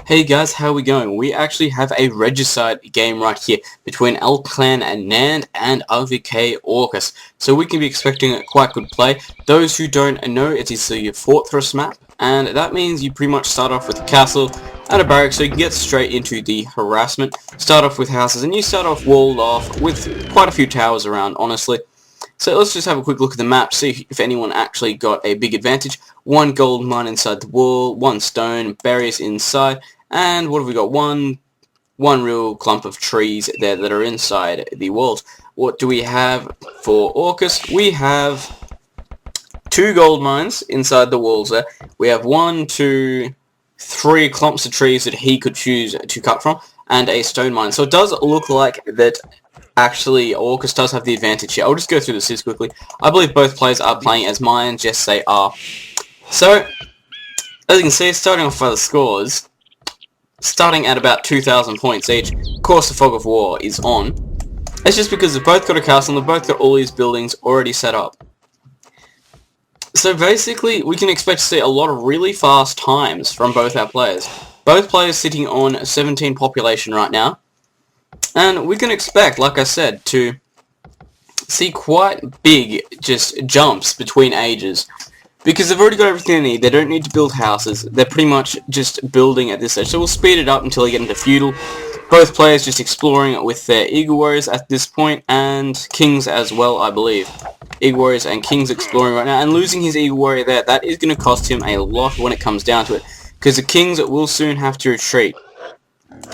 Hey guys, how are we going? We actually have a regicide game right here between Clan and Nand and RVK OrCuS. So we can be expecting a quite good play. Those who don't know, it is a fortress map, and that means you pretty much start off with a castle and a barracks, so you can get straight into the harassment. Start off with houses, and you start off walled off with quite a few towers around, honestly. So let's just have a quick look at the map, see if anyone actually got a big advantage. One gold mine inside the wall, one stone, barriers inside, and what have we got? One real clump of trees there that are inside the walls. What do we have for OrCuS? We have two gold mines inside the walls there. We have 1, 2, 3 clumps of trees that he could choose to cut from, and a stone mine. So it does look like that actually OrCuS does have the advantage here. I'll just go through this quickly. I believe both players are playing as mines. Yes, they are. So, as you can see, starting off by the scores, starting at about 2,000 points each. Of course, the fog of war is on. It's just because they've both got a castle and they've both got all these buildings already set up. So basically, we can expect to see a lot of really fast times from both our players. Both players sitting on 17 population right now. And we can expect, like I said, to see quite big just jumps between ages. Because they've already got everything they need. They don't need to build houses. They're pretty much just building at this stage. So we'll speed it up until they get into feudal. Both players just exploring with their Eagle Warriors at this point, and Kings as well, I believe. Eagle Warriors and Kings exploring right now. And losing his Eagle Warrior there, that is going to cost him a lot when it comes down to it. Because the Kings will soon have to retreat.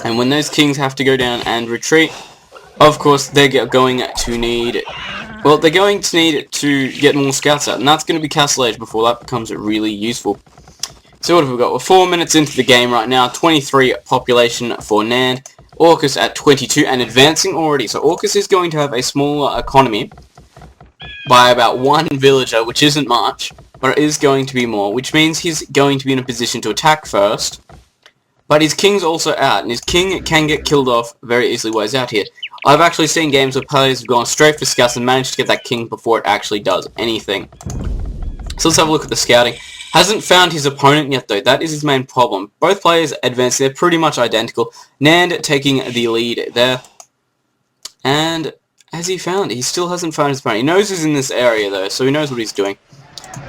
And when those Kings have to go down and retreat, of course, they're going to need... Well, they're going to need to get more scouts out, and that's going to be Castle Age before that becomes really useful. So what have we got? We're 4 minutes into the game right now, 23 population for Nand, OrCuS at 22, and advancing already. So OrCuS is going to have a smaller economy by about 1 villager, which isn't much, but it is going to be more, which means he's going to be in a position to attack first. But his king's also out, and his king can get killed off very easily while he's out here. I've actually seen games where players have gone straight for scouts and managed to get that king before it actually does anything. So let's have a look at the scouting. Hasn't found his opponent yet though, that is his main problem. Both players advancing, they're pretty much identical. Nand taking the lead there. And has he found? He still hasn't found his opponent. He knows he's in this area though, so he knows what he's doing.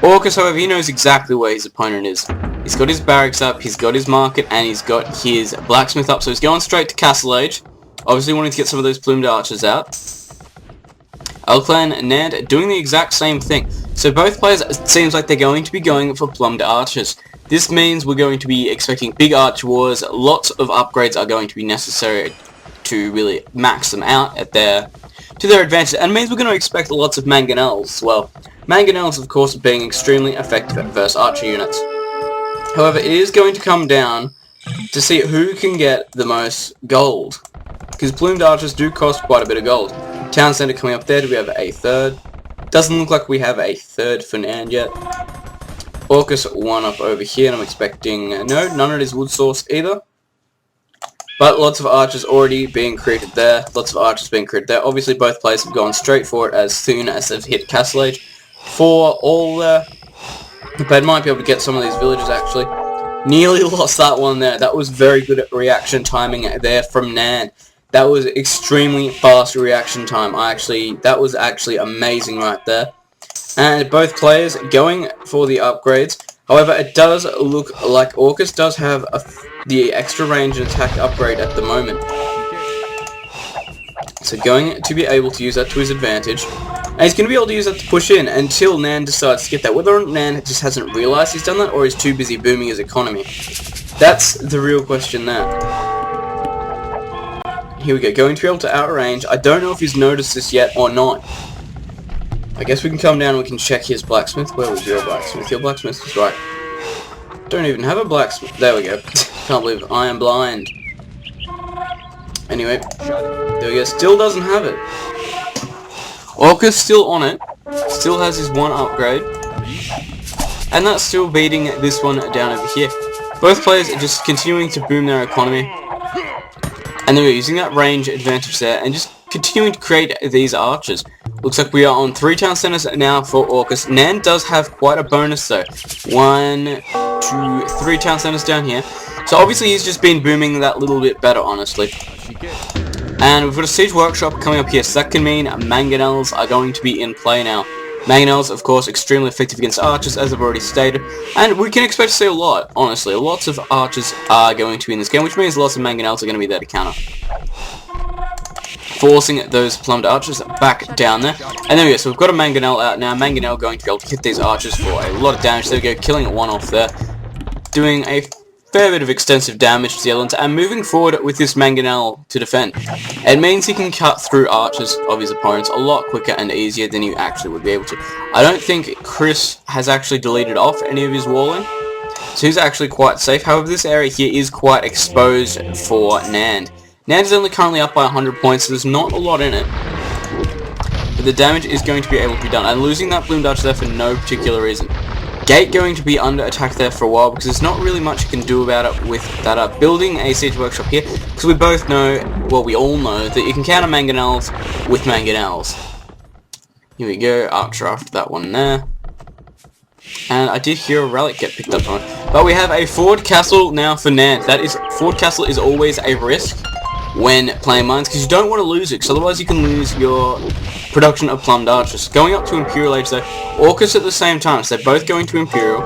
OrCuS, however, he knows exactly where his opponent is. He's got his barracks up, he's got his market, and he's got his blacksmith up, so he's going straight to Castle Age. Obviously wanting to get some of those plumed archers out. Clan and Nand doing the exact same thing. So both players, it seems like they're going to be going for plumed archers. This means we're going to be expecting big arch wars. Lots of upgrades are going to be necessary to really max them out at to their advantage. And it means we're going to expect lots of mangonels as well. Mangonels, of course, being extremely effective versus archer units. However, it is going to come down to see who can get the most gold. Because plumed archers do cost quite a bit of gold. Town centre coming up there. Do we have a third? Doesn't look like we have a third for Nand yet. OrCuS one up over here, and I'm expecting... no, none of it is wood source either. But lots of archers already being created there. Lots of archers being created there. Obviously, both players have gone straight for it as soon as they've hit Castle Age. For all there. They might be able to get some of these villages, actually. Nearly lost that one there. That was very good reaction timing there from Nand. That was extremely fast reaction time. That was actually amazing right there. And both players going for the upgrades. However, it does look like OrCuS does have the extra range and attack upgrade at the moment. So going to be able to use that to his advantage. And he's going to be able to use that to push in until Nand decides to get that. Whether or not Nand just hasn't realised he's done that, or is too busy booming his economy. That's the real question there. Here we go, going to be able to outrange. I don't know if he's noticed this yet or not. I guess we can come down and we can check his blacksmith. Where was your blacksmith? Your blacksmith is right. Don't even have a blacksmith. There we go. Can't believe I am blind. Anyway, there we go. Still doesn't have it. OrCuS still on it. Still has his one upgrade. And that's still beating this one down over here. Both players are just continuing to boom their economy. And then we're using that range advantage there and just continuing to create these archers. Looks like we are on 3 town centers now for OrCuS. Nand does have quite a bonus though. 1, 2, 3 town centers down here. So obviously he's just been booming that little bit better, honestly. And we've got a Siege Workshop coming up here, so that can mean mangonels are going to be in play now. Mangonels, of course, extremely effective against archers, as I've already stated, and we can expect to see a lot, honestly. Lots of archers are going to be in this game, which means lots of mangonels are going to be there to counter. Forcing those plumbed archers back down there. And there we go, so we've got a mangonel out now. Mangonel going to be able to hit these archers for a lot of damage. There we go, killing one off there. Doing a fair bit of extensive damage to the elements, and moving forward with this mangonel to defend. It means he can cut through archers of his opponents a lot quicker and easier than you actually would be able to. I don't think Chris has actually deleted off any of his walling, so he's actually quite safe. However, this area here is quite exposed for Nand. Nand is only currently up by 100 points, so there's not a lot in it. But the damage is going to be able to be done, and losing that Bloom Dutch there for no particular reason. Gate going to be under attack there for a while because there's not really much you can do about it with that building a Siege Workshop here, because we both know, well, we all know that you can counter mangonels with mangonels. Here we go, Archer after that one there. And I did hear a relic get picked up on it. But we have a Ford Castle now for Nand. Ford Castle is always a risk when playing mines, because you don't want to lose it, because otherwise you can lose your production of plumbed archers. Going up to Imperial Age though, OrCuS at the same time, so they're both going to Imperial.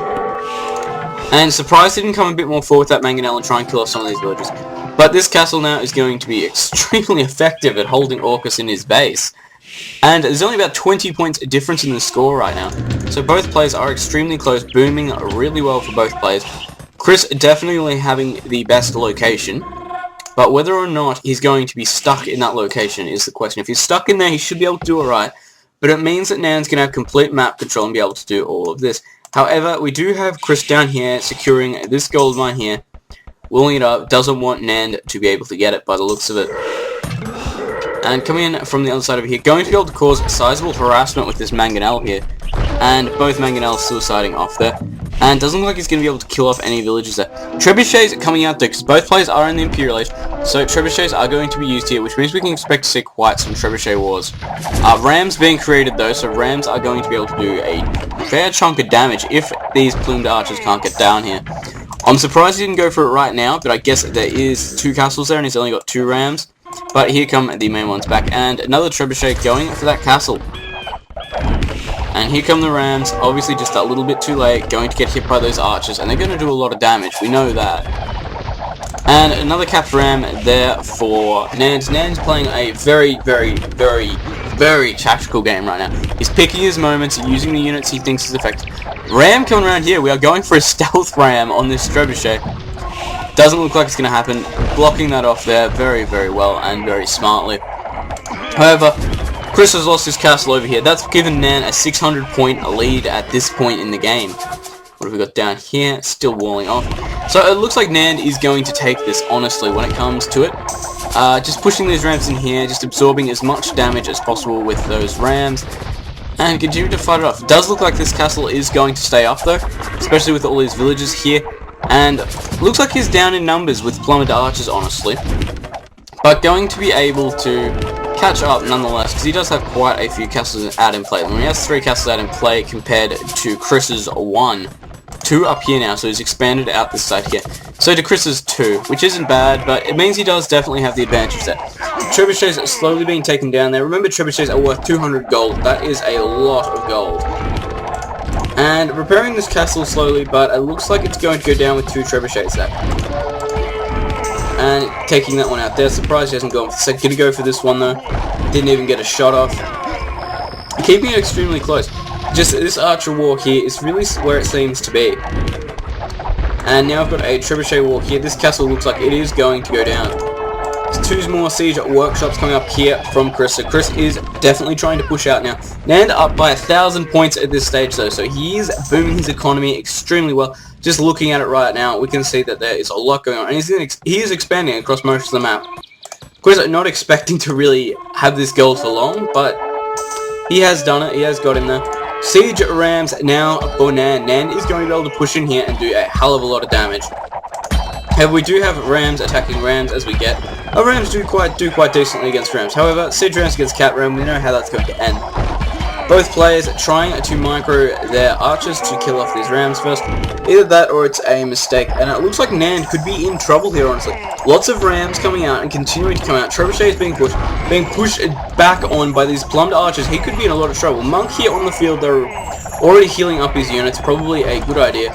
And surprised he didn't come a bit more forward with that mangonel and try and kill off some of these villagers. But this castle now is going to be extremely effective at holding OrCuS in his base. And there's only about 20 points difference in the score right now. So both players are extremely close, booming really well for both players. Chris definitely having the best location. But whether or not he's going to be stuck in that location is the question. If he's stuck in there, he should be able to do alright. But it means that Nand's going to have complete map control and be able to do all of this. However, we do have Chris down here securing this gold mine here. Willing it up, doesn't want Nand to be able to get it by the looks of it. And coming in from the other side over here, going to be able to cause sizable harassment with this mangonel here. And both mangonels suiciding off there. And doesn't look like he's going to be able to kill off any villagers there. Trebuchets coming out there, because both players are in the Imperial Age. So trebuchets are going to be used here, which means we can expect to see quite some trebuchet wars. Rams being created though, so rams are going to be able to do a fair chunk of damage if these plumed archers can't get down here. I'm surprised he didn't go for it right now, but I guess there is 2 castles there and he's only got 2 rams. But here come the main ones back, and another trebuchet going for that castle. And here come the rams, obviously just that little bit too late, going to get hit by those archers, and they're going to do a lot of damage, we know that. And another capped ram there for Nand. Nand's playing a very, very, very, very tactical game right now. He's picking his moments, using the units he thinks is effective. Ram coming around here, we are going for a stealth ram on this trebuchet. Doesn't look like it's going to happen, blocking that off there very, very well and very smartly. However, Chris has lost his castle over here. That's given Nand a 600 point lead at this point in the game. What have we got down here? Still walling off. So it looks like Nand is going to take this, honestly, when it comes to it. Just pushing these rams in here, just absorbing as much damage as possible with those rams. And continue to fight it off. It does look like this castle is going to stay up though, especially with all these villagers here. And looks like he's down in numbers with plummeted archers, honestly. But going to be able to catch up nonetheless, because he does have quite a few castles out in play. I mean, he has 3 castles out in play compared to Chris's 1. 2 up here now, so he's expanded out this side here. So to Chris's 2, which isn't bad, but it means he does definitely have the advantage there. Trebuchets are slowly being taken down there. Remember, trebuchets are worth 200 gold. That is a lot of gold. And repairing this castle slowly, but it looks like it's going to go down with 2 trebuchets there. And taking that one out there. Surprised he hasn't gone for the second. Gonna go for this one though. Didn't even get a shot off. Keeping it extremely close. Just this archer walk here is really where it seems to be. And now I've got a trebuchet walk here. This castle looks like it is going to go down. There's 2 more siege workshops coming up here from Chris. So Chris is definitely trying to push out now. Nand up by 1,000 points at this stage though. So he is booming his economy extremely well. Just looking at it right now, we can see that there is a lot going on. And he is expanding across most of the map. Of course, I'm not expecting to really have this gold for long, but he has done it. He has got in there. Siege rams now for Nand. Nand is going to be able to push in here and do a hell of a lot of damage. However, we do have rams attacking rams as we get. Our rams do quite decently against rams. However, siege rams against cat ram, we know how that's going to end. Both players trying to micro their archers to kill off these rams first. Either that or it's a mistake, and it looks like Nand could be in trouble here, honestly. Lots of rams coming out and continuing to come out. Trebuchet is being pushed back on by these plumbed archers. He could be in a lot of trouble. Monk here on the field, they're already healing up his units, probably a good idea.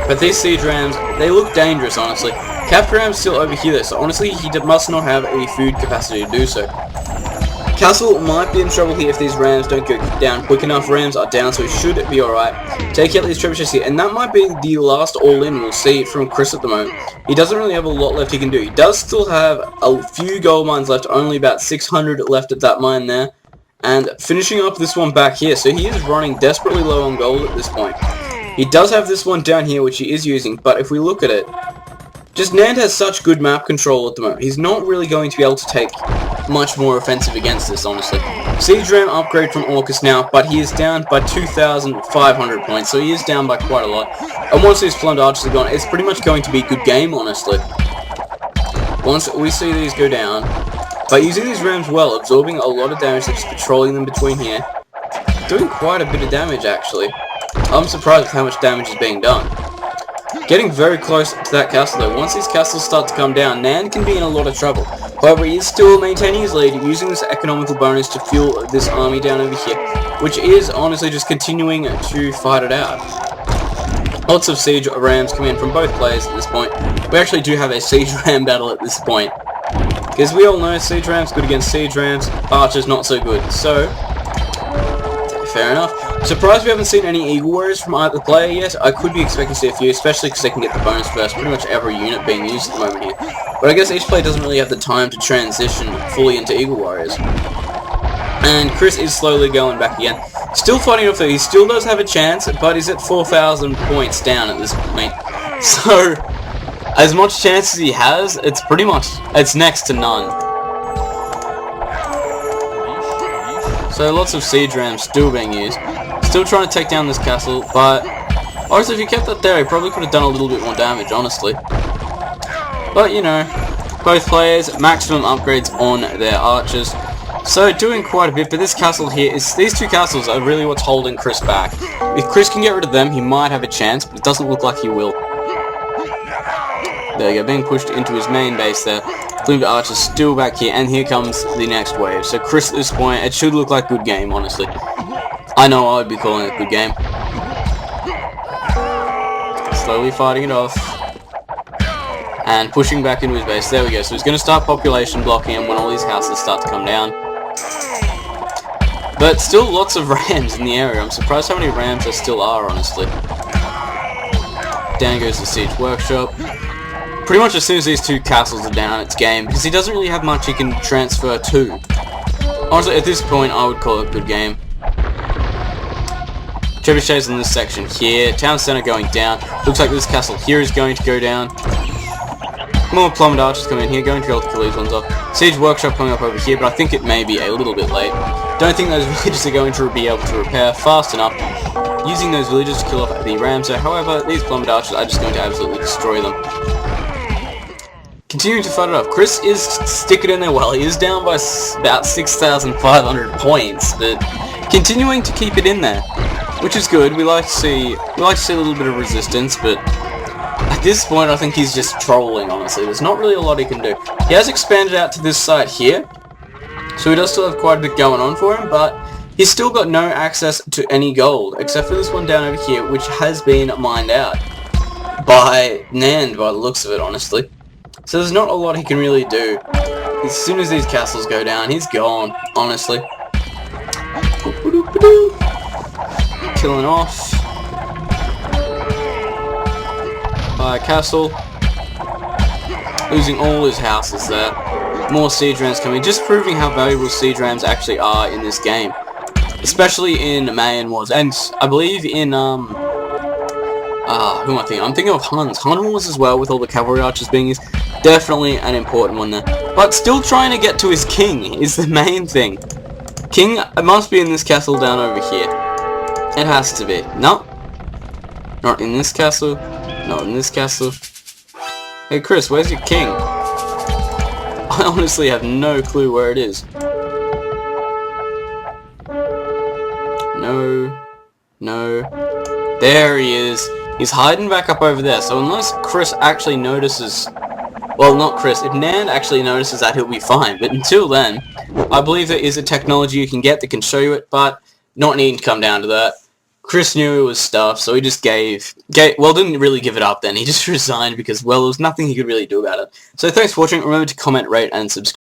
But these siege rams, they look dangerous, honestly. Capture ram's still over here, so honestly, he must not have a food capacity to do so. Castle might be in trouble here if these rams don't go down quick enough. Rams are down, so he should be alright. Take out these trebuchets here, and that might be the last all-in we'll see from Chris at the moment. He doesn't really have a lot left he can do. He does still have a few gold mines left, only about 600 left at that mine there. And finishing up this one back here, so he is running desperately low on gold at this point. He does have this one down here, which he is using, but if we look at it, just Nand has such good map control at the moment. He's not really going to be able to take much more offensive against this, honestly. Siege Ram upgrade from OrCuS now, but he is down by 2,500 points, so he is down by quite a lot. And once these plumbed archers are gone, it's pretty much going to be a good game, honestly. Once we see these go down, by using these rams well, absorbing a lot of damage, just patrolling them between here, doing quite a bit of damage, actually. I'm surprised with how much damage is being done. Getting very close to that castle though. Once these castles start to come down, Nand can be in a lot of trouble. However, he is still maintaining his lead, using this economical bonus to fuel this army down over here, which is honestly just continuing to fight it out. Lots of siege rams coming in from both players at this point. We actually do have a siege ram battle at this point, because we all know siege rams good against siege rams, archers not so good. So, fair enough. Surprised we haven't seen any Eagle Warriors from either player yet. I could be expecting to see a few, especially because they can get the bonus first. Pretty much every unit being used at the moment here. But I guess each player doesn't really have the time to transition fully into Eagle Warriors. And Chris is slowly going back again. Still fighting off though. He still does have a chance, but he's at 4,000 points down at this point. So, as much chance as he has, it's next to none. So lots of siege rams still being used. Still trying to take down this castle, but honestly, if he kept that there, he probably could have done a little bit more damage, honestly. But, you know, both players, maximum upgrades on their archers. So, doing quite a bit, but this castle here, these two castles are really what's holding Chris back. If Chris can get rid of them, he might have a chance, but it doesn't look like he will. There you go, being pushed into his main base there. Plumed archers still back here, and here comes the next wave. So Chris at this point, it should look like a good game, honestly. I know I would be calling it a good game. Slowly fighting it off. And pushing back into his base. There we go. So he's going to start population blocking him when all these houses start to come down. But still lots of rams in the area. I'm surprised how many rams there still are, honestly. Down goes the siege workshop. Pretty much as soon as these two castles are down, it's game, because he doesn't really have much he can transfer to. Honestly, at this point, I would call it a good game. Trebuchets in this section here. Town center going down. Looks like this castle here is going to go down. More plumbed archers coming in here, going to be able to kill these ones off. Siege workshop coming up over here, but I think it may be a little bit late. Don't think those villages are going to be able to repair fast enough. Using those villages to kill off the rams, however, these plumbed archers are just going to absolutely destroy them. Continuing to fight it off. Chris is sticking in there well. He is down by about 6,500 points, but continuing to keep it in there, which is good. We like to see a little bit of resistance, but at this point, I think he's just trolling. Honestly, there's not really a lot he can do. He has expanded out to this side here, so he does still have quite a bit going on for him, but he's still got no access to any gold except for this one down over here, which has been mined out by Nand by the looks of it, honestly. So there's not a lot he can really do. As soon as these castles go down, he's gone, honestly. Killing off. By a castle. Losing all his houses there. More siege rams coming, just proving how valuable siege rams actually are in this game. Especially in Mayan Wars. And I believe in, who am I thinking? I'm thinking of Huns. Hun Wars as well, with all the cavalry archers being used. Definitely an important one there. But still trying to get to his king is the main thing. King must be in this castle down over here. It has to be. No. Not in this castle. Not in this castle. Hey Chris, where's your king? I honestly have no clue where it is. No. There he is. He's hiding back up over there, so unless Chris actually notices... Well, not Chris. If Nand actually notices that, he'll be fine. But until then, I believe there is a technology you can get that can show you it, but not needing to come down to that. Chris knew it was stuff, so he just well, didn't really give it up then. He just resigned because, well, there was nothing he could really do about it. So thanks for watching. Remember to comment, rate, and subscribe.